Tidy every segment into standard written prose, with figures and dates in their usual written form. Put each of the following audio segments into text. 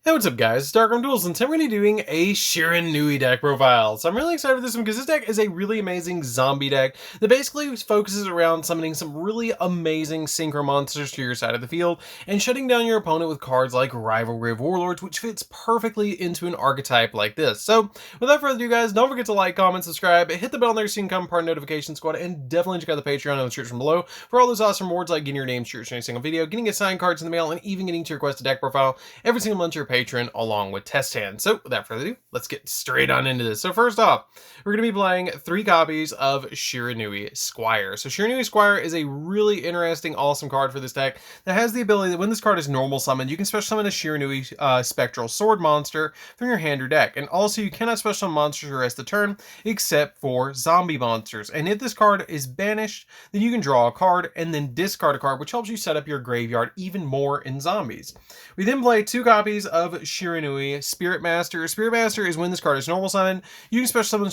Hey, what's up guys, it's DarkArmedDuelist, and today we're going to be doing a Shiranui deck profile. So I'm really excited for this one because this deck is a really amazing zombie deck that basically focuses around summoning some really amazing synchro monsters to your side of the field and shutting down your opponent with cards like Rivalry of Warlords, which fits perfectly into an archetype like this. So without further ado guys, don't forget to like, comment, subscribe, hit the bell there so you can become part of the notification squad, and definitely check out the Patreon in the description below for all those awesome rewards like getting your name shirts in every single video, getting assigned cards in the mail, and even getting to request a deck profile every single month to your patron along with test hands. So without further ado, let's get straight on into this. So first off, we're going to be playing 3 copies of Shiranui Squire. So Shiranui Squire is a really interesting, awesome card for this deck that has the ability that when this card is normal summoned, you can special summon a Shiranui Spectral Sword monster from your hand or deck. And also you cannot special summon monsters for the rest of the turn except for zombie monsters. And if this card is banished, then you can draw a card and then discard a card, which helps you set up your graveyard even more in zombies. We then play 2 copies of Shiranui Spirit Master. Spirit Master is when this card is normal summoned, you can special summon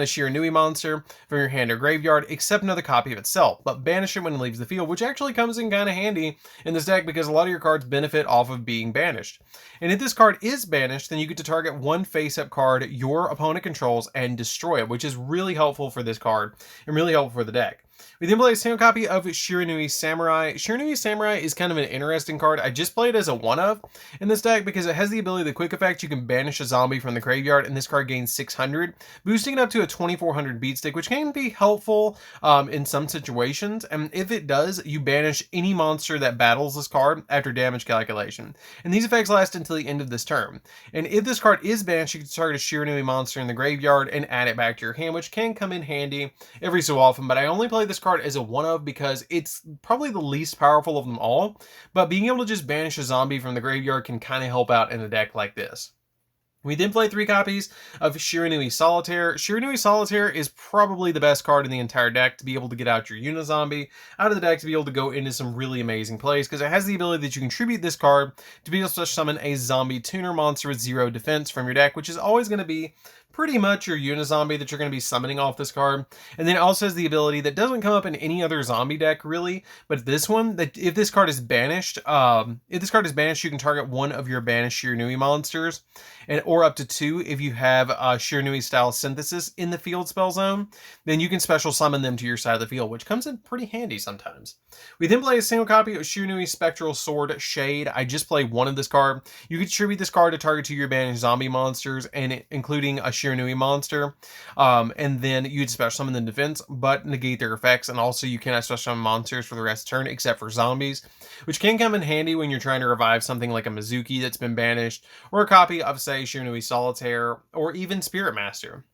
a Shiranui monster from your hand or graveyard, except another copy of itself, but banish it when it leaves the field, which actually comes in kind of handy in this deck because a lot of your cards benefit off of being banished. And if this card is banished, then you get to target one face-up card your opponent controls and destroy it, which is really helpful for this card and really helpful for the deck. We then play a single copy of Shiranui Samurai. Shiranui Samurai is kind of an interesting card. I just played as a one-of in this deck because it has the ability, the quick effect, you can banish a zombie from the graveyard and this card gains 600, boosting it up to a 2400 beat stick, which can be helpful in some situations. And if it does, you banish any monster that battles this card after damage calculation. And these effects last until the end of this turn. And if this card is banished, you can target a Shiranui monster in the graveyard and add it back to your hand, which can come in handy every so often. But I only play this card as a one-of because it's probably the least powerful of them all, but being able to just banish a zombie from the graveyard can kind of help out in a deck like this. We then play 3 copies of Shiranui Solitaire. Shiranui Solitaire is probably the best card in the entire deck to be able to get out your Unizombie out of the deck to be able to go into some really amazing plays because it has the ability that you contribute this card to be able to summon a zombie tuner monster with 0 defense from your deck, which is always going to be pretty much your Unizombie that you're going to be summoning off this card. And then it also has the ability that doesn't come up in any other zombie deck really, but this one, that if this card is banished, you can target one of your banished Shiranui monsters, or up to 2 if you have Shiranui style synthesis in the field spell zone, then you can special summon them to your side of the field, which comes in pretty handy sometimes. We then play a single copy of Shiranui Spectral Sword Shade. I just play one of this card. You can contribute this card to target 2 of your banished zombie monsters, and including a Shiranui monster, and then you'd special summon the defense but negate their effects, and also you cannot special summon monsters for the rest of the turn except for zombies, which can come in handy when you're trying to revive something like a Mizuki that's been banished, or a copy of, say, Shiranui Solitaire, or even Spirit Master.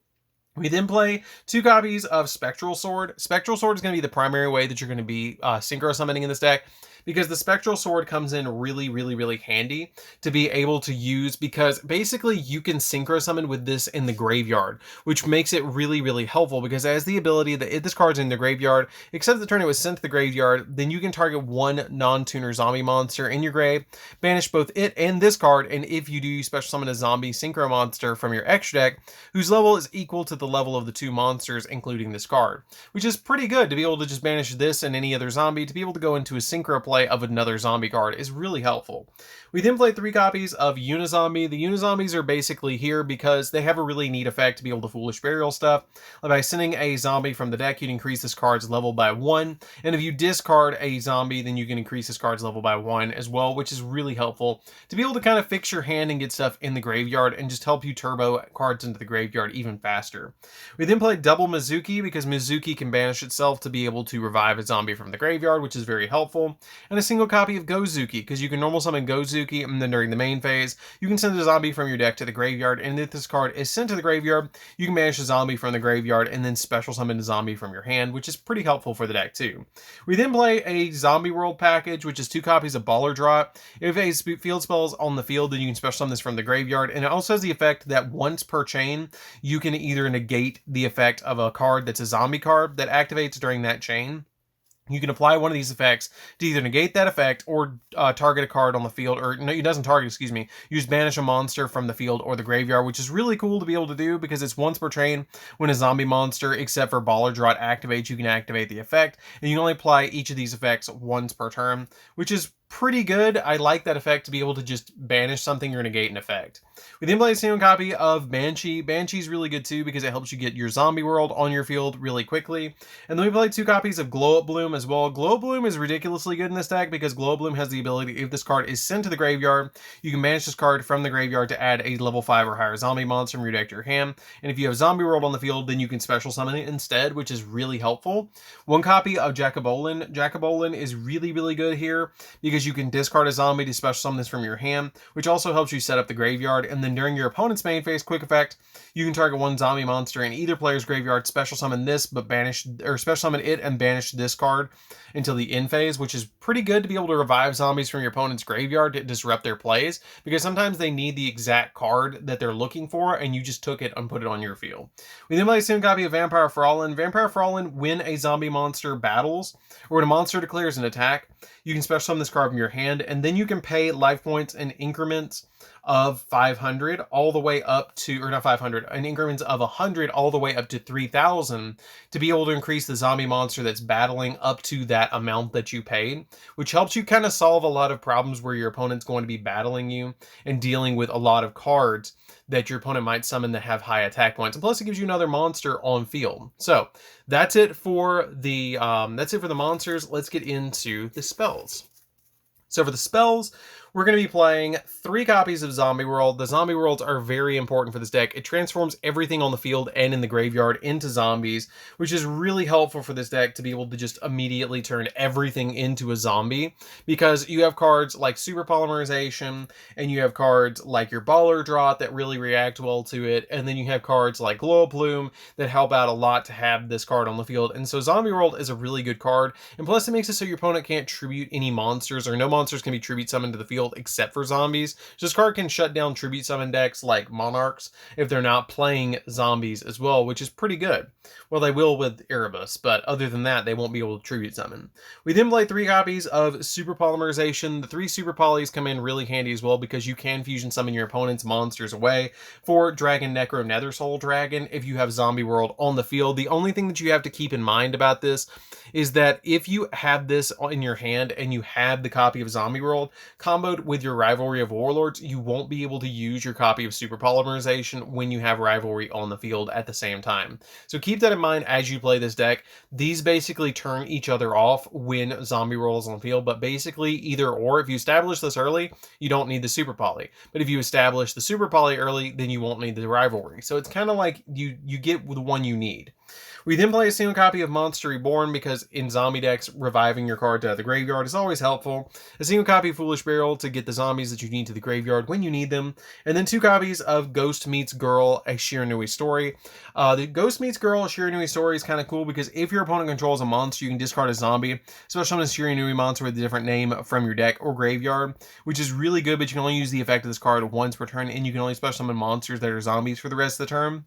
We then play 2 copies of Spectral Sword. Spectral Sword is going to be the primary way that you're going to be synchro summoning in this deck, because the Spectral Sword comes in really handy to be able to use, because basically you can synchro summon with this in the graveyard, which makes it really helpful because it has the ability that if this card's in the graveyard, except the turn it was sent to the graveyard, then you can target one non-tuner zombie monster in your grave, banish both it and this card, and if you do, you special summon a zombie synchro monster from your extra deck whose level is equal to the level of the 2 monsters including this card, which is pretty good to be able to just banish this and any other zombie to be able to go into a synchro play of another zombie card is really helpful. We then play 3 copies of Unizombie. The Unizombies are basically here because they have a really neat effect to be able to foolish burial stuff. By sending a zombie from the deck, you can increase this card's level by 1, and if you discard a zombie, then you can increase this card's level by 1 as well, which is really helpful to be able to kind of fix your hand and get stuff in the graveyard and just help you turbo cards into the graveyard even faster. We then play double Mizuki because Mizuki can banish itself to be able to revive a zombie from the graveyard, which is very helpful, and a single copy of Gozuki because you can normal summon Gozuki, and then during the main phase you can send a zombie from your deck to the graveyard, and if this card is sent to the graveyard, you can banish a zombie from the graveyard and then special summon a zombie from your hand, which is pretty helpful for the deck too. We then play a Zombie World package, which is 2 copies of Baller Drop. If a field spell is on the field, then you can special summon this from the graveyard, and it also has the effect that once per chain you can either negate the effect of a card that's a zombie card that activates during that chain. You can apply one of these effects to either negate that effect or target a card on the field, or no, it doesn't target, excuse me. You just banish a monster from the field or the graveyard, which is really cool to be able to do because it's once per train when a zombie monster, except for Baller Draught, activates, you can activate the effect, and you can only apply each of these effects once per turn, which is pretty good. I like that effect to be able to just banish something or negate an effect. We then play a single copy of Banshee. Banshee's really good too because it helps you get your zombie world on your field really quickly. And then we play 2 copies of Glow Up Bloom as well. Glow Up Bloom is ridiculously good in this deck because Glow Up Bloom has the ability, if this card is sent to the graveyard, you can banish this card from the graveyard to add a level 5 or higher zombie monster from your deck to your hand. And if you have zombie world on the field, then you can special summon it instead, which is really helpful. 1 copy of Jacobolin. Jacobolin is really, really good here because you can discard a zombie to special summon this from your hand, which also helps you set up the graveyard. And then during your opponent's main phase quick effect, you can target 1 zombie monster in either player's graveyard, special summon this, but banish, or special summon it and banish this card until the end phase, which is pretty good to be able to revive zombies from your opponent's graveyard to disrupt their plays, because sometimes they need the exact card that they're looking for, and you just took it and put it on your field. We then play a single copy of Vampire Fraulein. Vampire Fraulein, when a zombie monster battles, or when a monster declares an attack, you can special summon this card from your hand, and then you can pay life points in increments of 500 all the way up to, or not 500, in increments of 100 all the way up to 3,000 to be able to increase the zombie monster that's battling up to that amount that you paid, which helps you kind of solve a lot of problems where your opponent's going to be battling you and dealing with a lot of cards that your opponent might summon that have high attack points. And plus it gives you another monster on field. So that's it for the monsters. Let's get into the spells. So for the spells, we're going to be playing 3 copies of Zombie World. The Zombie Worlds are very important for this deck. It transforms everything on the field and in the graveyard into zombies, which is really helpful for this deck to be able to just immediately turn everything into a zombie, because you have cards like Super Polymerization, and you have cards like your Baller Drop that really react well to it, and then you have cards like Glow Plume that help out a lot to have this card on the field. And so Zombie World is a really good card, and plus it makes it so your opponent can't tribute any monsters, or no monsters can be tribute summoned to the field except for zombies. So this card can shut down tribute summon decks like Monarchs if they're not playing zombies as well, which is pretty good. Well, they will with Erebus, but other than that, they won't be able to tribute summon. We then play 3 copies of Super Polymerization. The 3 Super Polys come in really handy as well because you can fusion summon your opponent's monsters away for Dragon Necro Nether Soul Dragon if you have Zombie World on the field. The only thing that you have to keep in mind about this is that if you have this in your hand and you have the copy of Zombie World comboed with your Rivalry of Warlords, you won't be able to use your copy of Super Polymerization when you have Rivalry on the field at the same time. So keep that in mind as you play this deck. These basically turn each other off when Zombie World is on the field, but basically either or. If you establish this early, you don't need the Super Poly. But if you establish the Super Poly early, then you won't need the Rivalry. So it's kind of like you get the one you need. We then play a single copy of Monster Reborn because in zombie decks, reviving your cards out of the graveyard is always helpful. A single copy of Foolish Burial to get the zombies that you need to the graveyard when you need them. And then 2 copies of Ghost Meets Girl, a Shiranui story. The Ghost Meets Girl, a Shiranui story is kind of cool because if your opponent controls a monster, you can discard a zombie, especially on a Shiranui monster with a different name from your deck or graveyard, which is really good, but you can only use the effect of this card once per turn, and you can only special summon monsters that are zombies for the rest of the turn.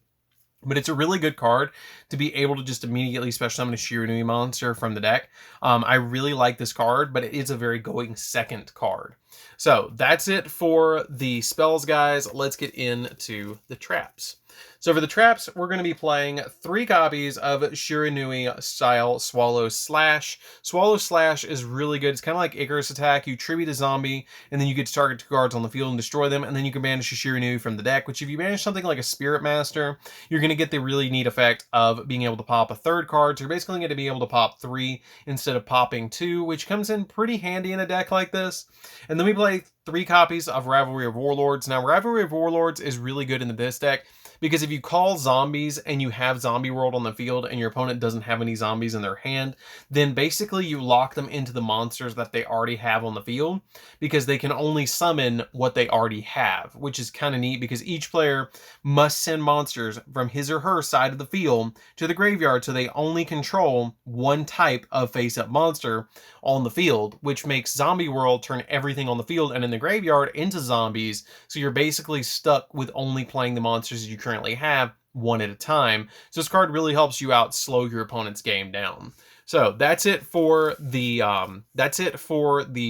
But it's a really good card to be able to just immediately special summon a Shiranui monster from the deck. I really like this card, but it is a very going second card. So that's it for the spells, guys. Let's get into the traps. So for the traps, we're going to be playing 3 copies of Shiranui style Swallow Slash. Swallow Slash is really good. It's kind of like Icarus Attack. You tribute a zombie, and then you get to target 2 cards on the field and destroy them, and then you can banish a Shiranui from the deck, which if you banish something like a Spirit Master, you're going to get the really neat effect of being able to pop a 3rd card. So you're basically going to be able to pop 3 instead of popping 2, which comes in pretty handy in a deck like this. And then we play 3 copies of Rivalry of Warlords. Now, Rivalry of Warlords is really good in this deck because if you call zombies and you have Zombie World on the field and your opponent doesn't have any zombies in their hand, then basically you lock them into the monsters that they already have on the field because they can only summon what they already have, which is kind of neat because each player must send monsters from his or her side of the field to the graveyard, so they only control one type of face-up monster on the field, which makes Zombie World turn everything on the field and in the graveyard into zombies, so you're basically stuck with only playing the monsters you currently have one at a time. So this card really helps you out slow your opponent's game down. So that's it for the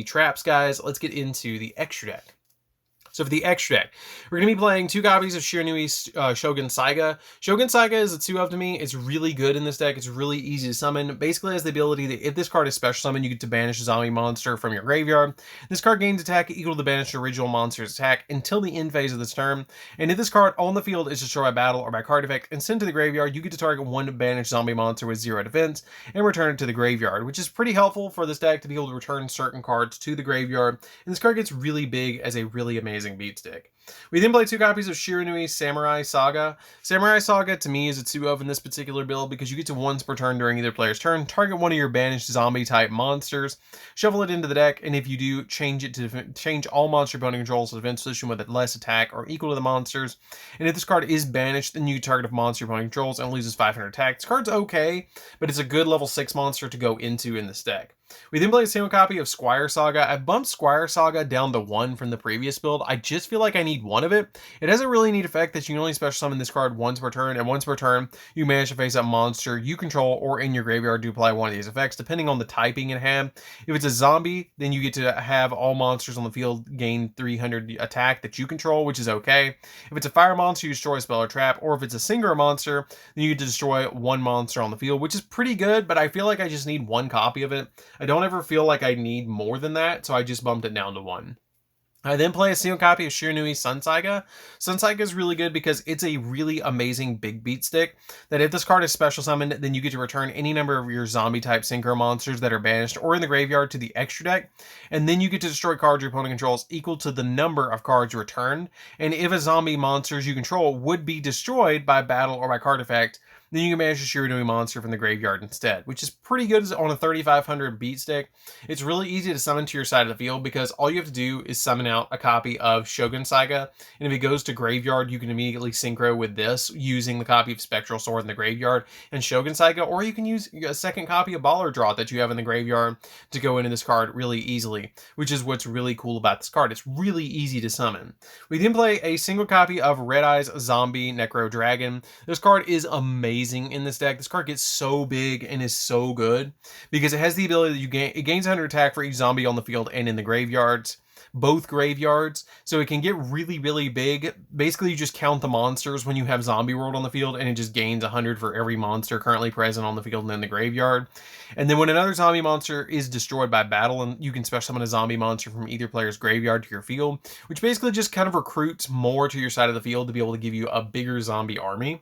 traps, guys. Let's get into the extra deck. So for the extra deck, we're going to be playing 2 copies of Shiranui Shogun Saiga. Shogun Saiga is a 2-of to me. It's really good in this deck. It's really easy to summon. Basically has the ability that if this card is special summon, you get to banish a zombie monster from your graveyard. This card gains attack equal to the banished original monster's attack until the end phase of this turn. And if this card on the field is destroyed by battle or by card effect and sent to the graveyard, you get to target 1 banished zombie monster with 0 defense and return it to the graveyard, which is pretty helpful for this deck to be able to return certain cards to the graveyard. And this card gets really big as a really amazing beat stick. We then play 2 copies of Shiranui Samurai Saga. Samurai Saga to me is a 2-of in this particular build because you get to once per turn during either player's turn, target 1 of your banished zombie type monsters, shuffle it into the deck, and if you do, change all monster opponent controls to defense position with less attack or equal to the monsters. And if this card is banished, then you target a monster opponent controls and loses 500 attack. This card's okay, but it's a good level 6 monster to go into in this deck. We then play a single copy of Squire Saga. I bumped Squire Saga down to 1 from the previous build. I just feel like I need 1 of it. It has a really neat effect that you can only special summon this card once per turn, and once per turn, you manage to face a monster you control or in your graveyard to apply one of these effects, depending on the typing it had. If it's a zombie, then you get to have all monsters on the field gain 300 attack that you control, which is okay. If it's a fire monster, you destroy a spell or trap, or if it's a singular monster, then you get to destroy 1 monster on the field, which is pretty good, but I feel like I just need 1 copy of it. I don't ever feel like I need more than that, so I just bumped it down to 1. I then play a single copy of Shiranui Sun Saiga. Sun Saiga is really good because it's a really amazing big beat stick that if this card is special summoned, then you get to return any number of your zombie type synchro monsters that are banished or in the graveyard to the extra deck, and then you get to destroy cards your opponent controls equal to the number of cards returned. And if a zombie monsters you control would be destroyed by battle or by card effect, then you can banish a Shiranui monster from the graveyard instead, which is pretty good on a 3500 beat stick. It's really easy to summon to your side of the field because all you have to do is summon out a copy of Shogun Saiga, and if it goes to graveyard, you can immediately synchro with this using the copy of Spectral Sword in the graveyard and Shogun Saiga, or you can use a second copy of Baller Draw that you have in the graveyard to go into this card really easily, which is what's really cool about this card. It's really easy to summon. We then play a single copy of Red Eyes Zombie Necro Dragon. This card is amazing in this deck. This card gets so big and is so good because it has the ability that it gains 100 attack for each zombie on the field and in the graveyards, both graveyards, so it can get really big. Basically, you just count the monsters when you have Zombie World on the field, and it just gains 100 for every monster currently present on the field and in the graveyard. And then when another zombie monster is destroyed by battle, and you can special summon a zombie monster from either player's graveyard to your field, which basically just kind of recruits more to your side of the field to be able to give you a bigger zombie army.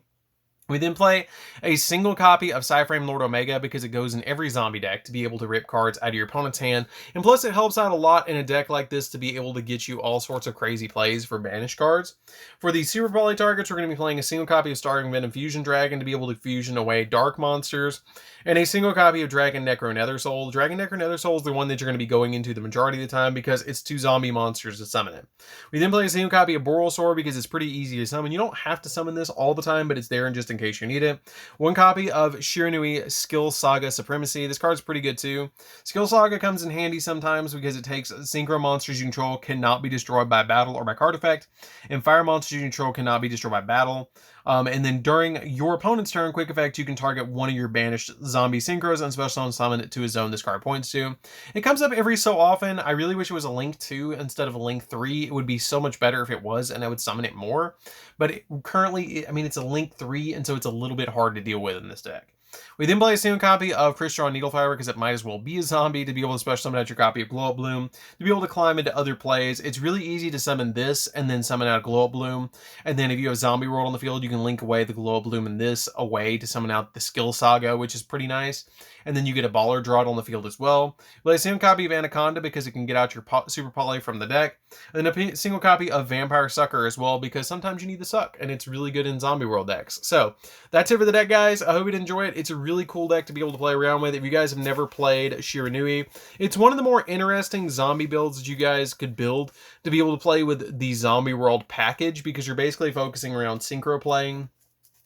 We then play a single copy of Psyframe Lord Omega because it goes in every zombie deck to be able to rip cards out of your opponent's hand, and plus it helps out a lot in a deck like this to be able to get you all sorts of crazy plays for banished cards. For the Super Poly targets, we're going to be playing a single copy of Starring Venom Fusion Dragon to be able to fusion away dark monsters, and a single copy of Dragon Necro Nethersoul. Dragon Necro Nethersoul is the one that you're going to be going into the majority of the time because it's 2 zombie monsters to summon it. We then play a single copy of Borrelsaur because it's pretty easy to summon. You don't have to summon this all the time, but it's there just in case you need it. 1 copy of Shiranui Skill Saga Supremacy. This card's pretty good too. Skill Saga comes in handy sometimes because it takes synchro monsters you control cannot be destroyed by battle or by card effect, and fire monsters you control cannot be destroyed by battle. And then during your opponent's turn, quick effect, you can target 1 of your banished zombie synchros and special summon it to a zone this card points to. It comes up every so often. I really wish it was a Link 2 instead of a Link 3. It would be so much better if it was, and I would summon it more. But currently, I mean, it's a Link 3, and so it's a little bit hard to deal with in this deck. We then play a single copy of Crystal Needlefiber because it might as well be a zombie to be able to special summon out your copy of Glow Up Bloom, to be able to climb into other plays. It's really easy to summon this and then summon out Glow Up Bloom. And then if you have Zombie World on the field, you can link away the Glow Up Bloom and this away to summon out the Skill Saga, which is pretty nice. And then you get a Baller Draw on the field as well. Play a single copy of Anaconda because it can get out your Super Poly from the deck. And then a single copy of Vampire Sucker as well because sometimes you need the suck, and it's really good in Zombie World decks. So that's it for the deck, guys. I hope you did enjoy it. It's a really cool deck to be able to play around with. If you guys have never played Shiranui, it's one of the more interesting zombie builds that you guys could build to be able to play with the Zombie World package because you're basically focusing around synchro playing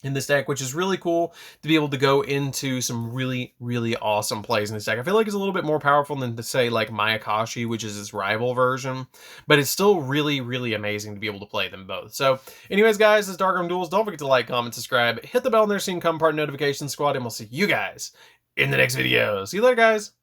in this deck, which is really cool to be able to go into some really awesome plays in this deck. I feel like it's a little bit more powerful than to say like Mayakashi, which is its rival version, but it's still really amazing to be able to play them both. So anyways, guys, this is DarkArmedDuelist. Don't forget to like, comment, subscribe, hit the bell on there so you can become part of the notification squad, and we'll see you guys in the next video. See you later, guys.